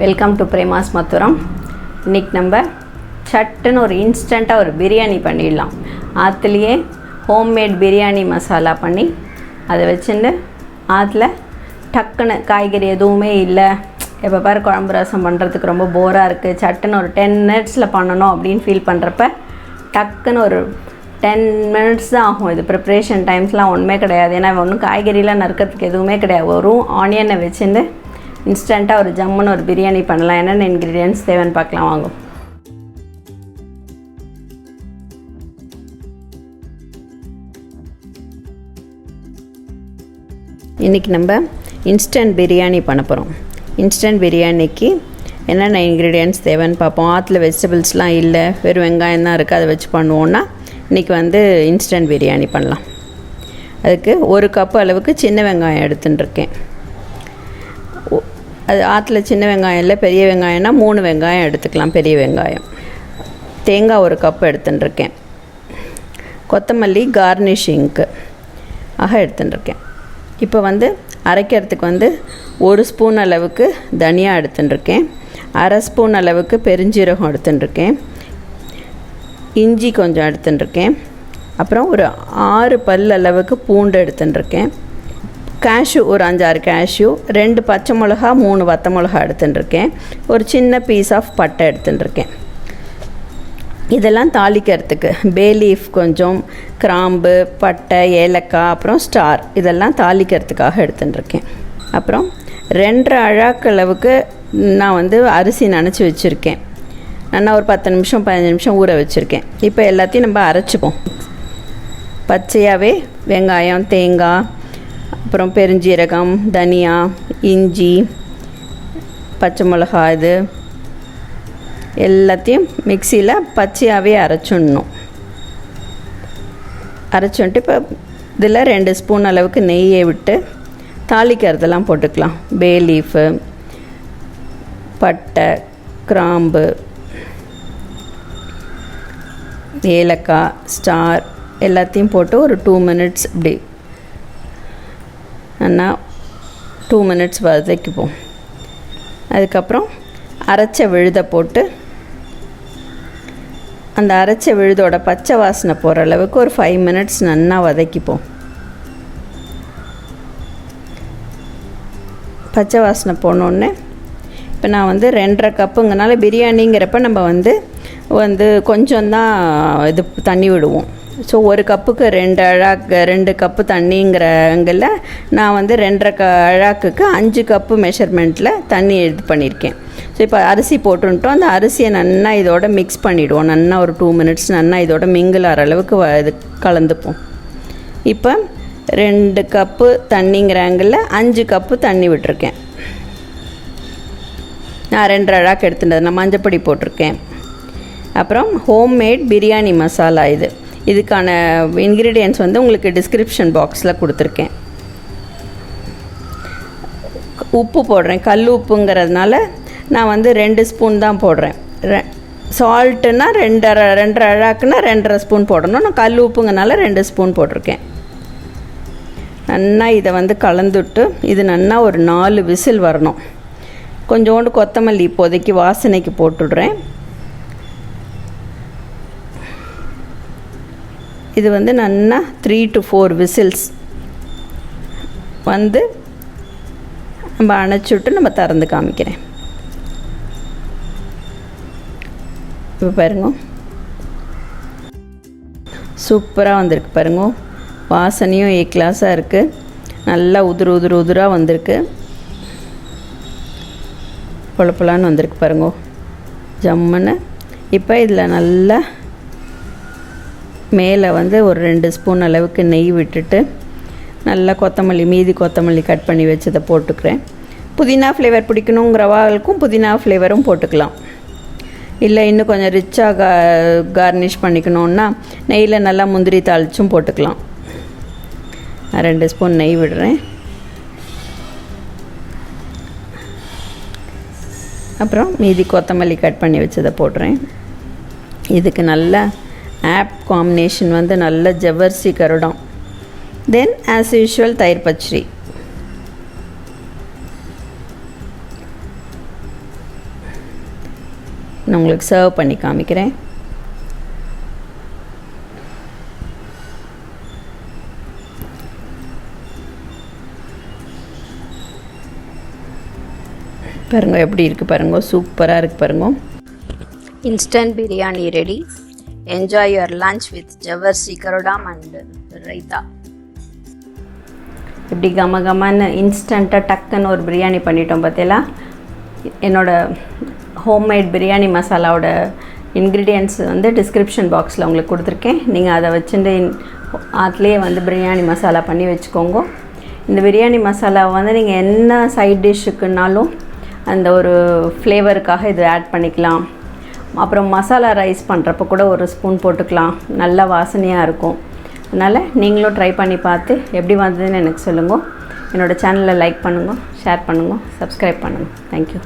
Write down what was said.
Welcome to Prema's மதுரம். இன்றைக்கி நம்ம சட்டுன்னு ஒரு இன்ஸ்டண்ட்டாக ஒரு பிரியாணி பண்ணிடலாம். ஆற்றுலையே ஹோம்மேட் பிரியாணி மசாலா பண்ணி அதை வச்சுட்டு ஆற்றுல டக்குன்னு காய்கறி எதுவுமே இல்லை, எப்போ பாரு குழம்பு ரசம் பண்ணுறதுக்கு ரொம்ப போராக இருக்குது, சட்டுன்னு ஒரு 10 மினிட்ஸில் பண்ணணும் அப்படின்னு ஃபீல் பண்ணுறப்ப டக்குன்னு ஒரு 10 மினிட்ஸ் தான் ஆகும். இது ப்ரிப்ரேஷன் டைம்ஸ்லாம் ஒன்றுமே கிடையாது. ஏன்னா ஒன்றும் காய்கறிலாம் நறுக்கிறதுக்கு எதுவுமே கிடையாது. ஒரு ஆனியனை வச்சுட்டு இன்ஸ்டண்ட்டாக ஒரு ஜம்முன்னு ஒரு பிரியாணி பண்ணலாம். என்னென்ன இன்க்ரீடியன்ட்ஸ் தேவைன்னு பார்க்கலாம் வாங்க. இன்றைக்கி நம்ம இன்ஸ்டன்ட் பிரியாணி பண்ண போகிறோம். இன்ஸ்டன்ட் பிரியாணிக்கு என்னென்ன இன்க்ரீடியன்ட்ஸ் தேவைன்னு பார்ப்போம். ஆற்றுல வெஜிடபிள்ஸ்லாம் இல்லை, வெறும் வெங்காயம் தான் இருக்குது, அதை வச்சு பண்ணுவோன்னா இன்றைக்கி இன்ஸ்டன்ட் பிரியாணி பண்ணலாம். அதுக்கு 1 கப் அளவுக்கு சின்ன வெங்காயம் எடுத்துட்டுருக்கேன். அது ஆற்றுல சின்ன வெங்காயம் இல்லை, பெரிய வெங்காயம்னா 3 வெங்காயம் எடுத்துக்கலாம், பெரிய வெங்காயம். தேங்காய் 1 கப் எடுத்துட்டுருக்கேன். கொத்தமல்லி கார்னிஷிங்க்கு எடுத்துட்டுருக்கேன். இப்போ அரைக்கிறதுக்கு 1 ஸ்பூன் அளவுக்கு தனியா எடுத்துட்டுருக்கேன். 1/2 ஸ்பூன் அளவுக்கு பெருஞ்சீரகம் எடுத்துட்டுருக்கேன். இஞ்சி கொஞ்சம் எடுத்துட்டுருக்கேன். அப்புறம் ஒரு 6 பல் அளவுக்கு பூண்டு எடுத்துட்டுருக்கேன். கேஷ்யூ ஒரு 5-6 கேஷ்யூ, 2 பச்சை மிளகா, 3 வத்த மிளகா எடுத்துட்டுருக்கேன். ஒரு சின்ன பீஸ் ஆஃப் பட்டை எடுத்துட்டுருக்கேன். இதெல்லாம் தாளிக்கிறதுக்கு பே லீஃப் கொஞ்சம், கிராம்பு, பட்டை, ஏலக்காய், அப்புறம் ஸ்டார், இதெல்லாம் தாளிக்கிறதுக்காக எடுத்துட்டுருக்கேன். அப்புறம் 2.5 அழாக்கு அளவுக்கு நான் அரிசி நனைச்சி வச்சுருக்கேன். நான் ஒரு 10 நிமிஷம் 15 நிமிஷம் ஊற வச்சுருக்கேன். இப்போ எல்லாத்தையும் நம்ம அரைச்சிப்போம். பச்சையாகவே வெங்காயம், தேங்காய், அப்புறம் பெருஞ்சீரகம், தனியா, இஞ்சி, பச்சை மிளகா, இது எல்லாத்தையும் மிக்சியில் பச்சையாகவே அரைச்சிடணும். அரைச்சிட்டு இப்போ இதில் 2 ஸ்பூன் அளவுக்கு நெய்யை விட்டு தாளிக்கிறதெல்லாம் போட்டுக்கலாம். பே லீஃபு, பட்டை, கிராம்பு, ஏலக்காய், ஸ்டார் எல்லாத்தையும் போட்டு ஒரு 2 மினிட்ஸ் இப்படி நல்லா 2 மினிட்ஸ் வதக்கிப்போம். அதுக்கப்புறம் அரைச்ச விழுதை போட்டு அந்த அரைச்ச விழுதோட பச்சை வாசனை போகிற அளவுக்கு ஒரு 5 மினிட்ஸ் நல்லா வதக்கிப்போம். பச்சை வாசனை போனோடனே இப்போ நான் 2.5 கப்புங்கனால பிரியாணிங்கிறப்ப நம்ம கொஞ்சம் தான் இது தண்ணி விடுவோம். ஸோ 1 கப்புக்கு 2 கப்பு தண்ணிங்கிறங்கில் நான் 2.5 அழாக்குக்கு 5 கப்பு மெஷர்மெண்ட்டில் தண்ணி இது பண்ணியிருக்கேன். ஸோ இப்போ அரிசி போட்டுன்ட்டோம். அந்த அரிசியை நல்லா இதோட மிக்ஸ் பண்ணிவிடுவோம். நல்லா ஒரு 2 மினிட்ஸ் நல்லா இதோட மிங்கிள் ஆகிற அளவுக்கு இது கலந்துப்போம். இப்போ 2 கப்பு தண்ணிங்கிறாங்கில் 5 கப்பு தண்ணி விட்டுருக்கேன். நான் 2.5 அழாக்கு எடுத்துட்டது. நான் மஞ்சப்பொடி போட்டிருக்கேன். அப்புறம் ஹோம்மேட் பிரியாணி மசாலா, இதுக்கான இன்க்ரீடியன்ட்ஸ் உங்களுக்கு டிஸ்கிரிப்ஷன் பாக்ஸில் கொடுத்துருக்கேன். உப்பு போடுறேன். கல் உப்புங்கிறதுனால நான் 2 ஸ்பூன் தான் போடுறேன். சால்ட்டுன்னா 2.5 அழாக்குன்னா 2.5 ஸ்பூன் போடணும். நான் கல் உப்புங்கனால 2 ஸ்பூன் போட்டிருக்கேன். நல்லா இதை கலந்துட்டு இது நல்லா ஒரு 4 விசில் வரணும். கொஞ்சோண்டு கொத்தமல்லி இப்போதைக்கு வாசனைக்கு போட்டுடுறேன். இது நல்லா 3 to 4 விசில்ஸ் நம்ம அணைச்சிவிட்டு நம்ம திறந்து காமிக்கிறேன். இப்போ பாருங்க, சூப்பராக வந்திருக்கு பாருங்க. வாசனையும் கிளாஸாக இருக்குது. நல்லா உதிராக வந்திருக்கு. பொழப்பலான்னு வந்திருக்கு பாருங்க, ஜம்முன்னு. இப்போ இதில் நல்லா மேலே ஒரு 2 ஸ்பூன் அளவுக்கு நெய் விட்டுட்டு நல்லா மீதி கொத்தமல்லி கட் பண்ணி வச்சதை போட்டுக்கிறேன். புதினா ஃப்ளேவர் பிடிக்கணுங்கிறவாளுக்கும் புதினா ஃப்ளேவரும் போட்டுக்கலாம். இல்லை இன்னும் கொஞ்சம் ரிச்சாக கார்னிஷ் பண்ணிக்கணுன்னா நெய்யில் நல்லா முந்திரி தாளிச்சும் போட்டுக்கலாம். நான் 2 ஸ்பூன் நெய் விடுறேன். அப்புறம் மீதி கொத்தமல்லி கட் பண்ணி வச்சதை போடுறேன். இதுக்கு நல்லா ஆப் காம்பினேஷன் நல்ல ஜவ்வரிசி கருடம், தென் ஆஸ் யூஷுவல் தயிர் பச்சடி. நான் உங்களுக்கு சர்வ் பண்ணி காமிக்கிறேன். பாருங்க எப்படி இருக்குது பாருங்க, சூப்பராக இருக்குது பாருங்க. Instant biryani ready. Enjoy your lunch with ஜவர்சி கரோடாம் அண்ட் ரைத்தா. இப்படி கமன்னு இன்ஸ்டண்ட்டாக டக்குன்னு ஒரு பிரியாணி பண்ணிட்டோம் பார்த்தீங்களா. என்னோடய ஹோம்மேட் பிரியாணி மசாலாவோட இன்க்ரீடியன்ட்ஸ் வந்து டிஸ்கிரிப்ஷன் பாக்ஸில் உங்களுக்கு கொடுத்துருக்கேன். நீங்கள் அதை வச்சுட்டு அதுலேயே வந்து பிரியாணி மசாலா பண்ணி வச்சுக்கோங்க. இந்த பிரியாணி மசாலாவை வந்து நீங்கள் என்ன சைட் டிஷ்ஷுக்குன்னாலும் அந்த ஒரு ஃப்ளேவருக்காக இது ஆட் பண்ணிக்கலாம். அப்புறம் மசாலா ரைஸ் பண்ணுறப்ப கூட ஒரு ஸ்பூன் போட்டுக்கலாம், நல்ல வாசனையாக இருக்கும். அதனால் நீங்களும் ட்ரை பண்ணி பார்த்து எப்படி வந்ததுன்னு எனக்கு சொல்லுங்கள். என்னோடய சேனலை லைக் பண்ணுங்கள், ஷேர் பண்ணுங்கள், சப்ஸ்கிரைப் பண்ணுங்கள். தேங்க்யூ.